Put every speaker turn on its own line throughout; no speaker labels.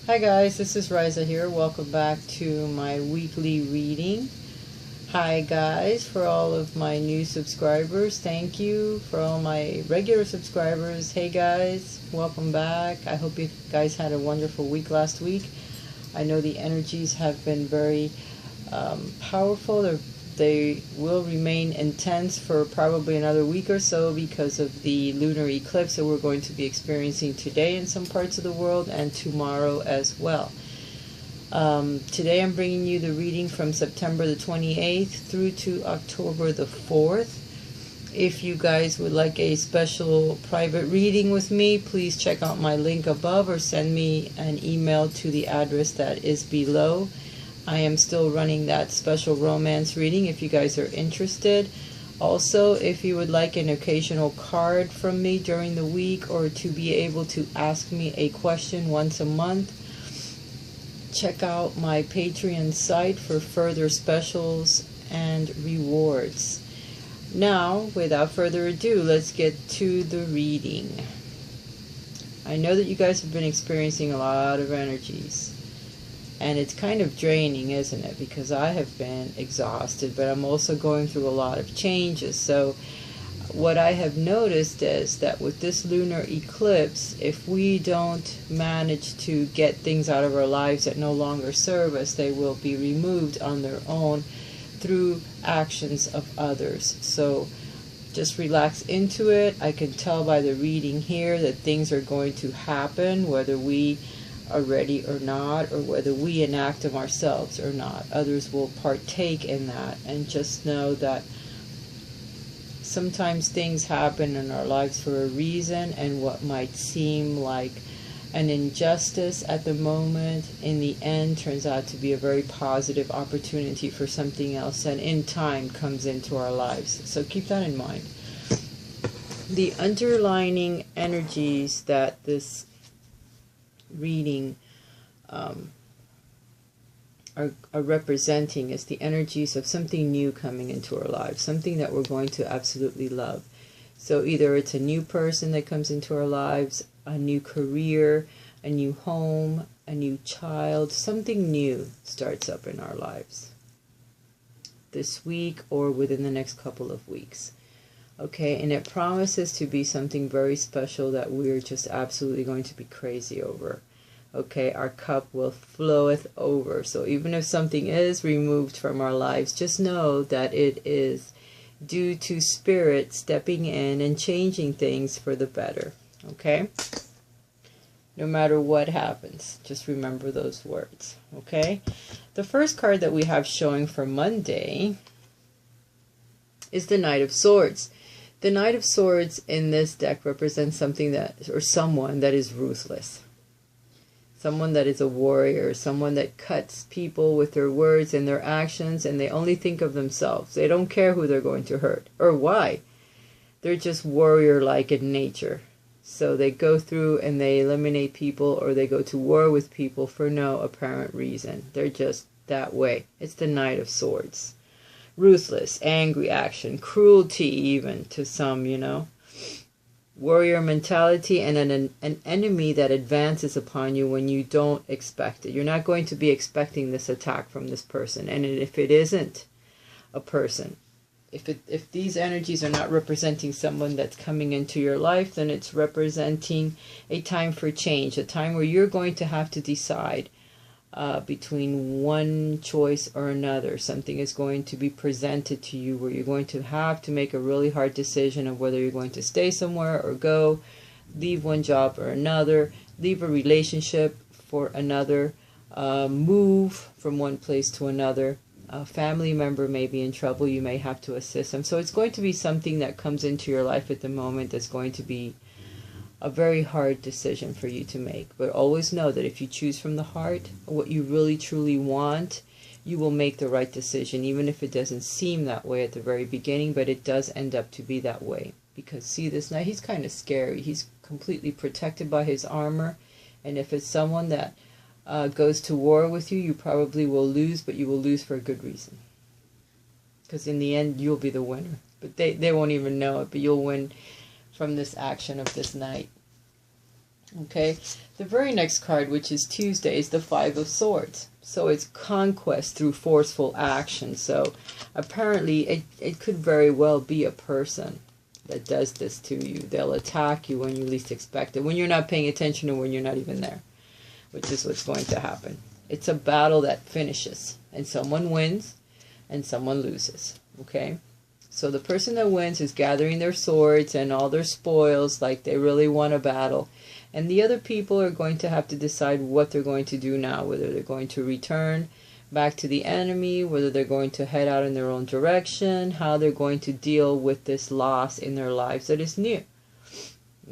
Hi guys, this is Riza here. Welcome back to my weekly reading. Hi guys, for all of my new subscribers, thank you. For all my regular subscribers, hey guys, welcome back. I hope you guys had a wonderful week last week. I know the energies have been very powerful. They will remain intense for probably another week or so because of the lunar eclipse that we're going to be experiencing today in some parts of the world and tomorrow as well. Today I'm bringing you the reading from September the 28th through to October the 4th. If you guys would like a special private reading with me, please check out my link above or send me an email to the address that is below. I am still running that special romance reading if you guys are interested. Also, if you would like an occasional card from me during the week or to be able to ask me a question once a month, check out my Patreon site for further specials and rewards. Now, without further ado, let's get to the reading. I know that you guys have been experiencing a lot of energies. And it's kind of draining, isn't it? Because I have been exhausted, but I'm also going through a lot of changes. So what I have noticed is that with this lunar eclipse, if we don't manage to get things out of our lives that no longer serve us, they will be removed on their own through actions of others. So just relax into it. I can tell by the reading here that things are going to happen, whether we are ready or not, or whether we enact them ourselves or not. Others will partake in that, and just know that sometimes things happen in our lives for a reason, and what might seem like an injustice at the moment, in the end turns out to be a very positive opportunity for something else, and in time comes into our lives. So keep that in mind. The underlining energies that this reading are representing is the energies of something new coming into our lives, something that we're going to absolutely love. So either it's a new person that comes into our lives, a new career, a new home, a new child, something new starts up in our lives this week or within the next couple of weeks. Okay, and it promises to be something very special that we're just absolutely going to be crazy over. Okay, our cup will floweth over. So even if something is removed from our lives, just know that it is due to Spirit stepping in and changing things for the better. Okay? No matter what happens, just remember those words. Okay? The first card that we have showing for Monday is the Knight of Swords. The Knight of Swords in this deck represents something that, or someone that is ruthless. Someone that is a warrior, someone that cuts people with their words and their actions, and they only think of themselves. They don't care who they're going to hurt or why. They're just warrior-like in nature. So they go through and they eliminate people, or they go to war with people for no apparent reason. They're just that way. It's the Knight of Swords. Ruthless, angry action, cruelty even to some, you know. Warrior mentality, and an enemy that advances upon you when you don't expect it. You're not going to be expecting this attack from this person. And if it isn't a person, if these energies are not representing someone that's coming into your life, then it's representing a time for change, a time where you're going to have to decide between one choice or another. Something is going to be presented to you where you're going to have to make a really hard decision of whether you're going to stay somewhere or go, leave one job or another, leave a relationship for another, move from one place to another. A family member may be in trouble, you may have to assist them. So it's going to be something that comes into your life at the moment that's going to be a very hard decision for you to make. But always know that if you choose from the heart what you really truly want, you will make the right decision, even if it doesn't seem that way at the very beginning, but it does end up to be that way. Because see, this knight, he's kind of scary. He's completely protected by his armor, and if it's someone that goes to war with you, you probably will lose, but you will lose for a good reason. Because in the end, you'll be the winner. But they won't even know it, but you'll win from this action of this knight. Okay, the very next card, which is Tuesday, is the Five of Swords. So it's conquest through forceful action. So apparently it could very well be a person that does this to you. They'll attack you when you least expect it, when you're not paying attention or when you're not even there, which is what's going to happen. It's a battle that finishes, and someone wins and someone loses. Okay? So the person that wins is gathering their swords and all their spoils, like they really won a battle. And the other people are going to have to decide what they're going to do now, whether they're going to return back to the enemy, whether they're going to head out in their own direction, how they're going to deal with this loss in their lives that is new.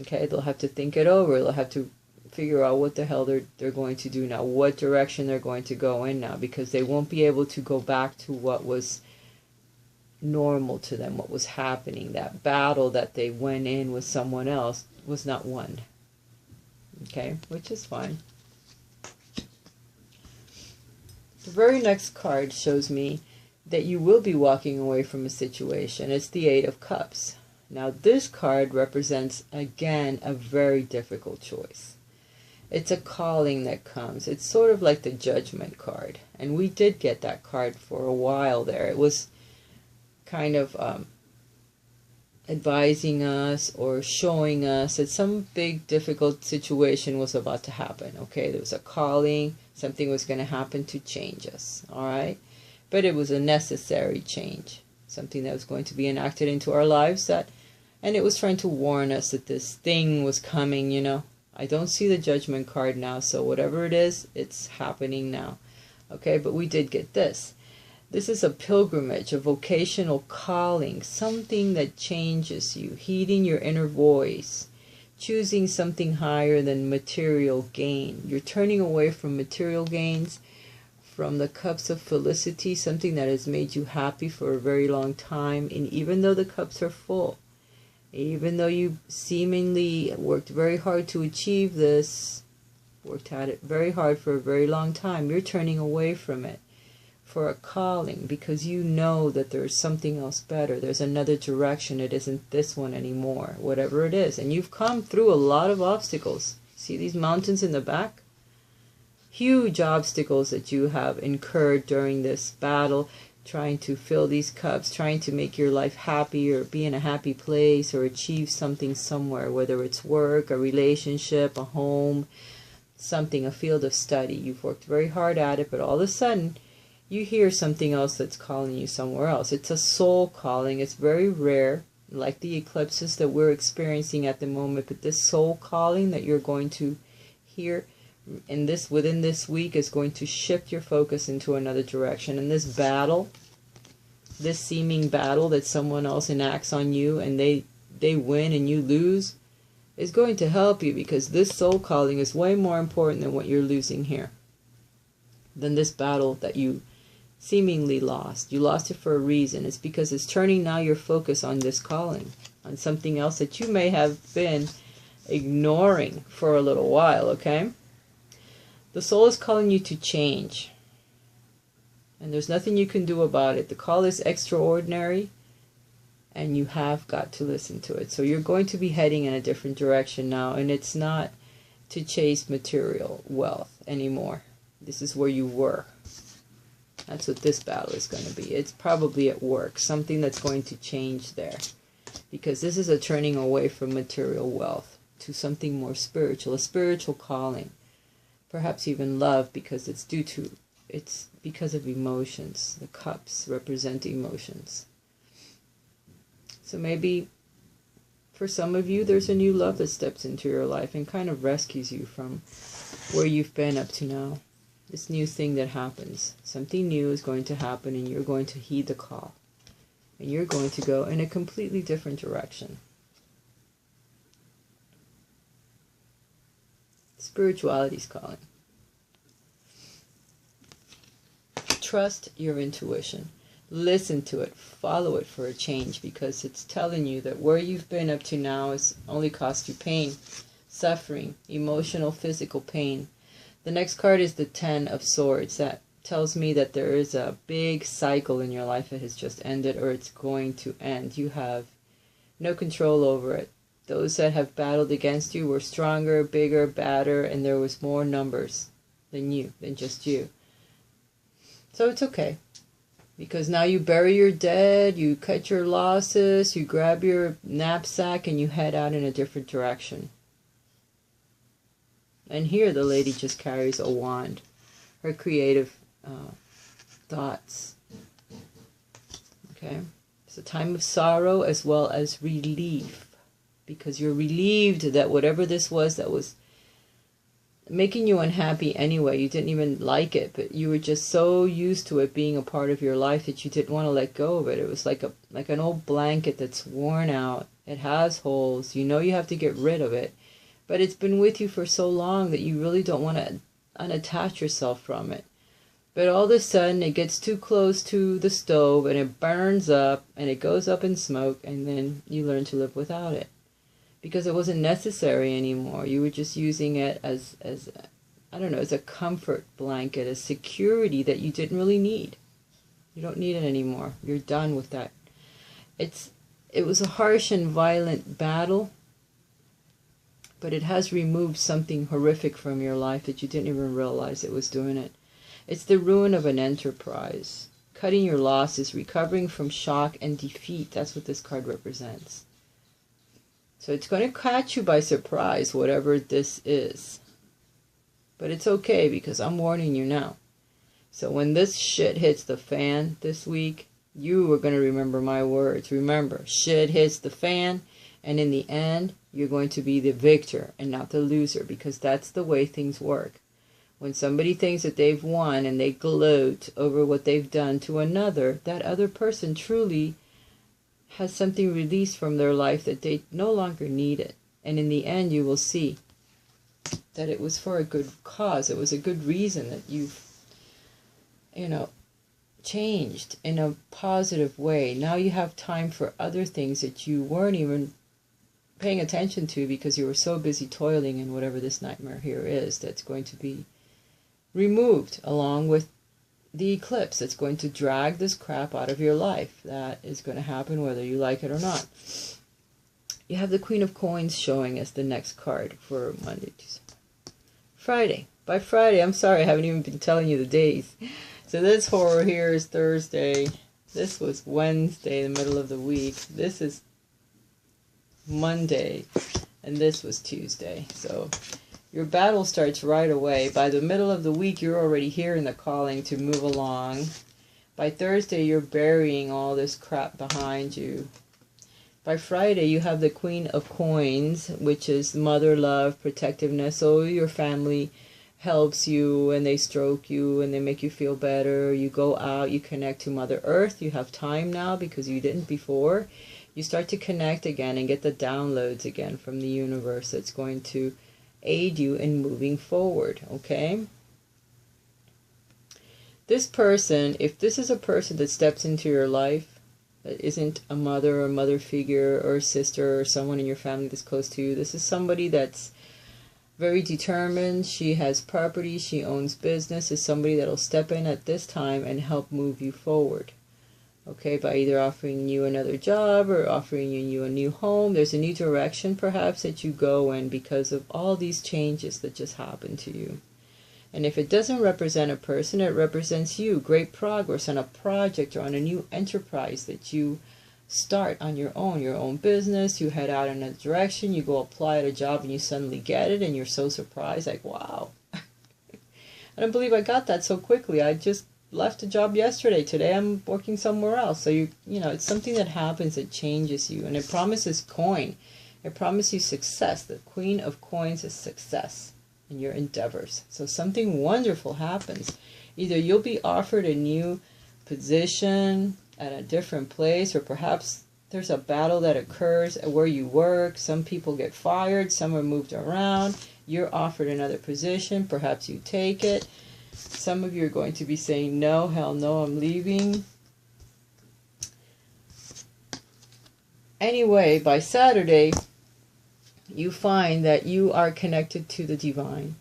Okay, they'll have to think it over. They'll have to figure out what the hell they're going to do now, what direction they're going to go in now, because they won't be able to go back to what was normal to them, what was happening. That battle that they went in with someone else was not won. Okay, which is fine. The very next card shows me that you will be walking away from a situation. It's the Eight of Cups. Now this card represents, again, a very difficult choice. It's a calling that comes. It's sort of like the Judgment card. And we did get that card for a while there. It was kind of advising us or showing us that some big difficult situation was about to happen. Okay, there was a calling, something was going to happen to change us. All right, but it was a necessary change, something that was going to be enacted into our lives, and it was trying to warn us that this thing was coming. You know, I don't see the Judgment card now, so whatever it is, it's happening now. Okay, but we did get this. This is a pilgrimage, a vocational calling, something that changes you, heeding your inner voice, choosing something higher than material gain. You're turning away from material gains, from the cups of felicity, something that has made you happy for a very long time. And even though the cups are full, even though you seemingly worked very hard to achieve this, worked at it very hard for a very long time, you're turning away from it for a calling, because you know that there's something else better. There's another direction. It isn't this one anymore, whatever it is. And you've come through a lot of obstacles. See these mountains in the back? Huge obstacles that you have incurred during this battle, trying to fill these cups, trying to make your life happy or be in a happy place or achieve something somewhere, whether it's work, a relationship, a home, something, a field of study. You've worked very hard at it, but all of a sudden you hear something else that's calling you somewhere else. It's a soul calling. It's very rare, like the eclipses that we're experiencing at the moment, but this soul calling that you're going to hear within this week is going to shift your focus into another direction. And this battle, this seeming battle that someone else enacts on you and they win and you lose, is going to help you, because this soul calling is way more important than what you're losing here, than this battle that you seemingly lost. You lost it for a reason. It's because it's turning now your focus on this calling, on something else that you may have been ignoring for a little while. Okay, the soul is calling you to change, and there's nothing you can do about it. The call is extraordinary, and you have got to listen to it. So you're going to be heading in a different direction now, and it's not to chase material wealth anymore. This is where you were. That's what this battle is going to be. It's probably at work, something that's going to change there, because this is a turning away from material wealth to something more spiritual, a spiritual calling, perhaps even love, because it's because of emotions. The cups represent emotions. So maybe for some of you, there's a new love that steps into your life and kind of rescues you from where you've been up to now. This new thing that happens. Something new is going to happen, and you're going to heed the call. And you're going to go in a completely different direction. Spirituality's calling. Trust your intuition. Listen to it. Follow it for a change, because it's telling you that where you've been up to now has only cost you pain, suffering, emotional, physical pain. The next card is the Ten of Swords. That tells me that there is a big cycle in your life that has just ended, or it's going to end. You have no control over it. Those that have battled against you were stronger, bigger, badder, and there was more numbers than just you. So it's okay. Because now you bury your dead, you cut your losses, you grab your knapsack, and you head out in a different direction. And here the lady just carries a wand. Her creative thoughts. Okay? It's a time of sorrow as well as relief. Because you're relieved that whatever this was that was making you unhappy anyway, you didn't even like it, but you were just so used to it being a part of your life that you didn't want to let go of it. It was like an old blanket that's worn out. It has holes. You know you have to get rid of it. But it's been with you for so long that you really don't want to unattach yourself from it. But all of a sudden it gets too close to the stove and it burns up and it goes up in smoke, and then you learn to live without it. Because it wasn't necessary anymore. You were just using it as I don't know, as a comfort blanket, a security that you didn't really need. You don't need it anymore. You're done with that. It was a harsh and violent battle, but it has removed something horrific from your life that you didn't even realize it was doing it. It's the ruin of an enterprise. Cutting your losses, recovering from shock and defeat. That's what this card represents. So it's going to catch you by surprise, whatever this is. But it's okay, because I'm warning you now. So when this shit hits the fan this week, you are going to remember my words. Remember, shit hits the fan, and in the end, you're going to be the victor and not the loser, because that's the way things work. When somebody thinks that they've won and they gloat over what they've done to another, that other person truly has something released from their life that they no longer need it. And in the end, you will see that it was for a good cause. It was a good reason that you've, changed in a positive way. Now you have time for other things that you weren't even paying attention to because you were so busy toiling in whatever this nightmare here is that's going to be removed along with the eclipse that's going to drag this crap out of your life. That is going to happen whether you like it or not. You have the Queen of Coins showing us the next card for Monday, Tuesday, Friday. By Friday, I'm sorry, I haven't even been telling you the days. So this horror here is Thursday. This was Wednesday, the middle of the week. This is Monday. And this was Tuesday. So your battle starts right away. By the middle of the week, you're already hearing the calling to move along. By Thursday, you're burying all this crap behind you. By Friday, you have the Queen of Coins, which is mother love, protectiveness. So your family helps you and they stroke you and they make you feel better. You go out, you connect to Mother Earth. You have time now because you didn't before. You start to connect again and get the downloads again from the universe that's going to aid you in moving forward, okay? This person, if this is a person that steps into your life, that isn't a mother or mother figure or a sister or someone in your family that's close to you, this is somebody that's very determined, she has property, she owns business, is somebody that'll step in at this time and help move you forward. Okay, by either offering you another job or offering you a new home. There's a new direction perhaps that you go in because of all these changes that just happened to you. And if it doesn't represent a person, it represents you. Great progress on a project or on a new enterprise that you start on your own business. You head out in a direction, you go apply at a job and you suddenly get it and you're so surprised, like, wow. I don't believe I got that so quickly. I just left a job yesterday. Today I'm working somewhere else. So you know, it's something that happens that changes you, and it promises coin. It promises you success. The Queen of Coins is success in your endeavors. So something wonderful happens. Either you'll be offered a new position at a different place, or perhaps there's a battle that occurs where you work. Some people get fired, some are moved around. You're offered another position, perhaps you take it. Some of you are going to be saying, no, hell no, I'm leaving. Anyway, by Saturday, you find that you are connected to the divine.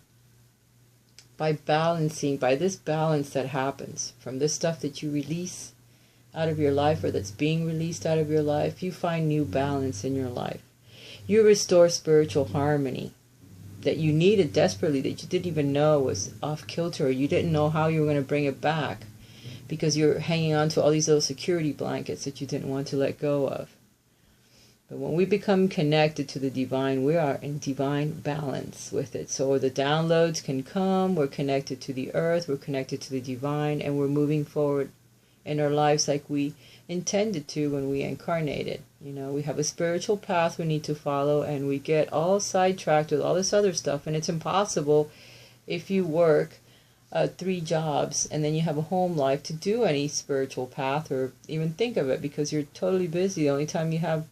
By balancing, by this balance that happens from this stuff that you release out of your life or that's being released out of your life, you find new balance in your life. You restore spiritual harmony that you needed desperately, that you didn't even know was off kilter, or you didn't know how you were going to bring it back because you're hanging on to all these little security blankets that you didn't want to let go of. But when we become connected to the divine, we are in divine balance with it. So the downloads can come, we're connected to the earth, we're connected to the divine, and we're moving forward in our lives like we intended to when we incarnated. You know, we have a spiritual path we need to follow, and we get all sidetracked with all this other stuff, and it's impossible if you work 3 jobs and then you have a home life to do any spiritual path or even think of it, because you're totally busy. The only time you have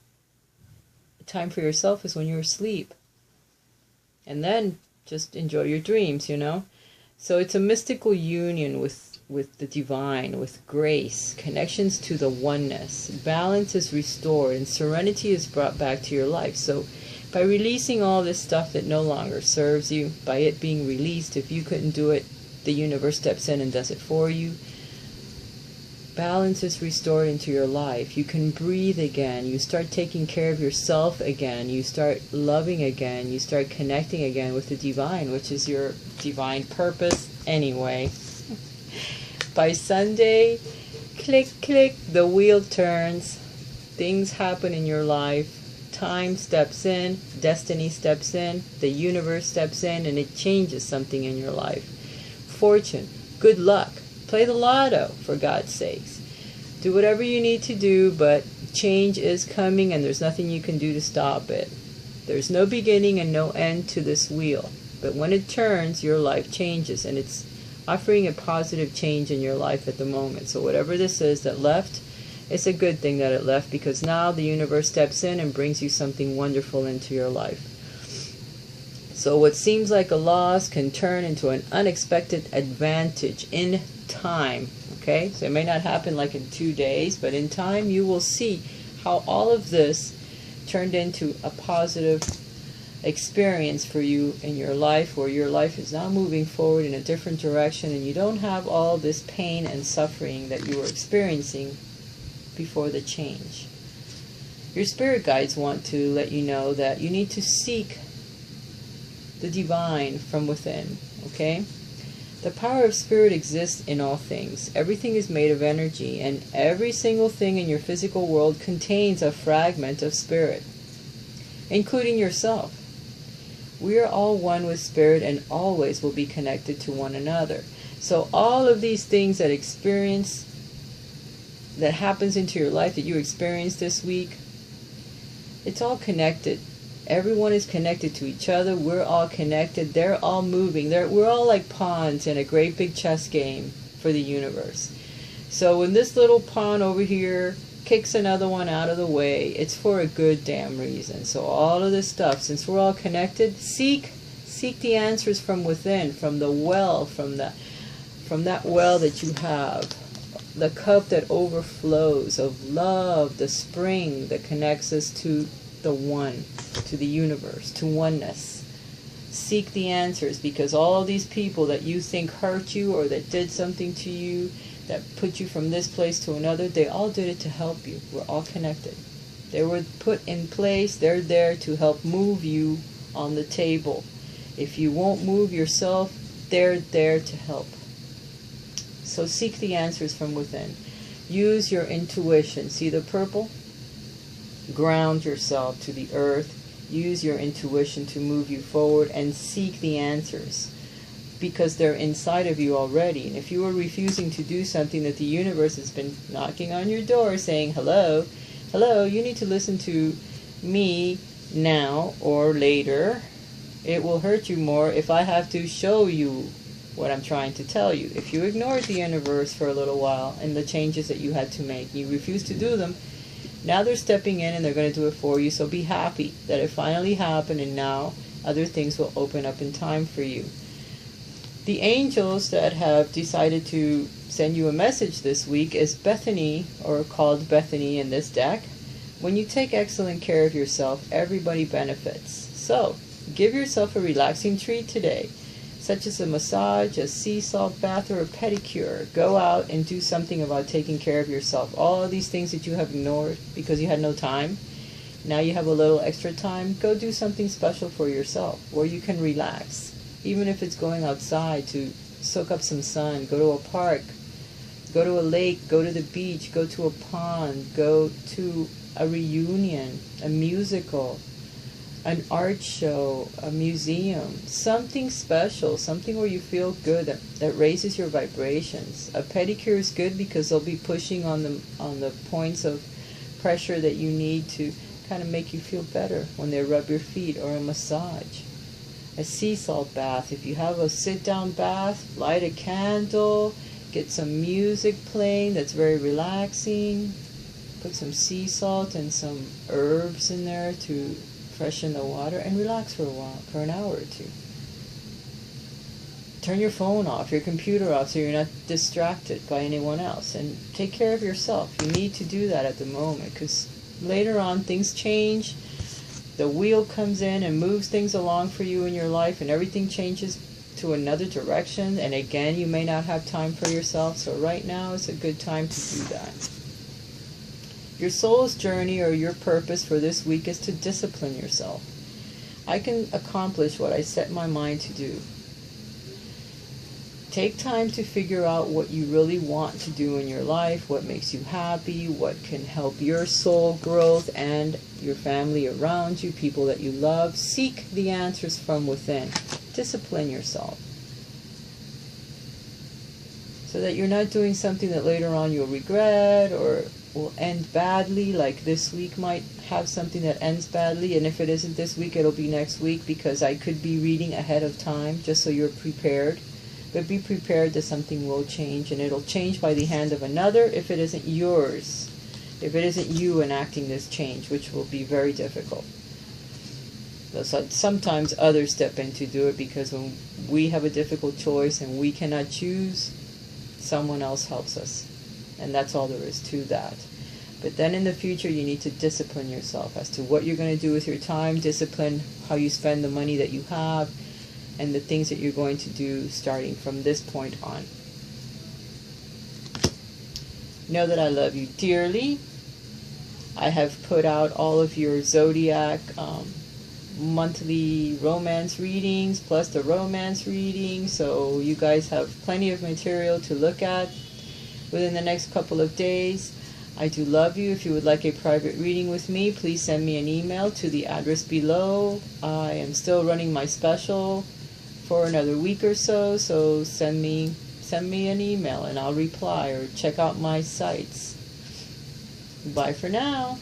time for yourself is when you're asleep, and then just enjoy your dreams, you know. So it's a mystical union with the divine, with grace, connections to the oneness. Balance is restored and serenity is brought back to your life. So by releasing all this stuff that no longer serves you, by it being released, if you couldn't do it, the universe steps in and does it for you. Balance is restored into your life. You can breathe again. You start taking care of yourself again. You start loving again. You start connecting again with the divine, which is your divine purpose anyway. By Sunday, click, click, the wheel turns. Things happen in your life. Time steps in. Destiny steps in. The universe steps in, and it changes something in your life. Fortune, good luck. Play the lotto, for God's sakes. Do whatever you need to do, but change is coming, and there's nothing you can do to stop it. There's no beginning and no end to this wheel. But when it turns, your life changes, and it's offering a positive change in your life at the moment. So whatever this is that left, it's a good thing that it left, because now the universe steps in and brings you something wonderful into your life. So what seems like a loss can turn into an unexpected advantage in time. Okay, so it may not happen like in 2 days, but in time you will see how all of this turned into a positive experience for you in your life, where your life is now moving forward in a different direction, and you don't have all this pain and suffering that you were experiencing before the change. Your spirit guides want to let you know that you need to seek the divine from within. Okay? The power of spirit exists in all things. Everything is made of energy, and every single thing in your physical world contains a fragment of spirit, including yourself. We are all one with spirit and always will be connected to one another. So all of these things that happens into your life, that you experienced this week, it's all connected. Everyone is connected to each other. We're all connected. They're all moving. We're all like pawns in a great big chess game for the universe. So when this little pawn over here kicks another one out of the way, it's for a good damn reason. So all of this stuff, since we're all connected, seek the answers from within, from the well, from that well that you have, the cup that overflows of love, the spring that connects us to the one, to the universe, to oneness. Seek the answers, because all these people that you think hurt you or that did something to you, that put you from this place to another, they all did it to help you. We're all connected. They were put in place. They're there to help move you on the table. If you won't move yourself, they're there to help. So seek the answers from within. Use your intuition. See the purple? Ground yourself to the earth. Use your intuition to move you forward and seek the answers, because they're inside of you already. And if you are refusing to do something that the universe has been knocking on your door saying, hello, you need to listen to me now or later, it will hurt you more if I have to show you what I'm trying to tell you. If you ignored the universe for a little while and the changes that you had to make, you refuse to do them, now they're stepping in and they're going to do it for you. So be happy that it finally happened, and now other things will open up in time for you. The angels that have decided to send you a message this week is Bethany, or called Bethany in this deck. When you take excellent care of yourself, everybody benefits. So give yourself a relaxing treat today, such as a massage, a sea salt bath, or a pedicure. Go out and do something about taking care of yourself. All of these things that you have ignored because you had no time, Now you have a little extra time, go do something special for yourself where you can relax. Even if it's going outside to soak up some sun, go to a park, go to a lake, go to the beach, go to a pond, go to a reunion, a musical, an art show, a museum, something special, something where you feel good, that raises your vibrations. A pedicure is good because they'll be pushing on the points of pressure that you need to kind of make you feel better when they rub your feet, or a massage. A sea salt bath. If you have a sit-down bath, light a candle, get some music playing that's very relaxing, put some sea salt and some herbs in there to freshen the water, and relax for a while, for an hour or two. Turn your phone off, your computer off, so you're not distracted by anyone else, and take care of yourself. You need to do that at the moment, because later on things change. The wheel comes in and moves things along for you in your life, and everything changes to another direction, and again you may not have time for yourself. So right now is a good time to do that. Your soul's journey, or your purpose for this week, is to discipline yourself. I can accomplish what I set my mind to do. Take time to figure out what you really want to do in your life, what makes you happy, what can help your soul growth and your family around you, people that you love. Seek the answers from within. Discipline yourself, so that you're not doing something that later on you'll regret or will end badly. Like this week might have something that ends badly, and if it isn't this week, it'll be next week, because I could be reading ahead of time just so you're prepared. But be prepared that something will change, and it'll change by the hand of another if it isn't yours. If it isn't you enacting this change, which will be very difficult. So sometimes others step in to do it, because when we have a difficult choice and we cannot choose, someone else helps us. And that's all there is to that. But then in the future, you need to discipline yourself as to what you're going to do with your time, discipline how you spend the money that you have, and the things that you're going to do starting from this point on. Know that I love you dearly. I have put out all of your zodiac monthly romance readings, plus the romance reading, so you guys have plenty of material to look at within the next couple of days. I do love you. If you would like a private reading with me, please send me an email to the address below. I am still running my special for another week or so, so send me an email and I'll reply, or check out my sites. Bye for now.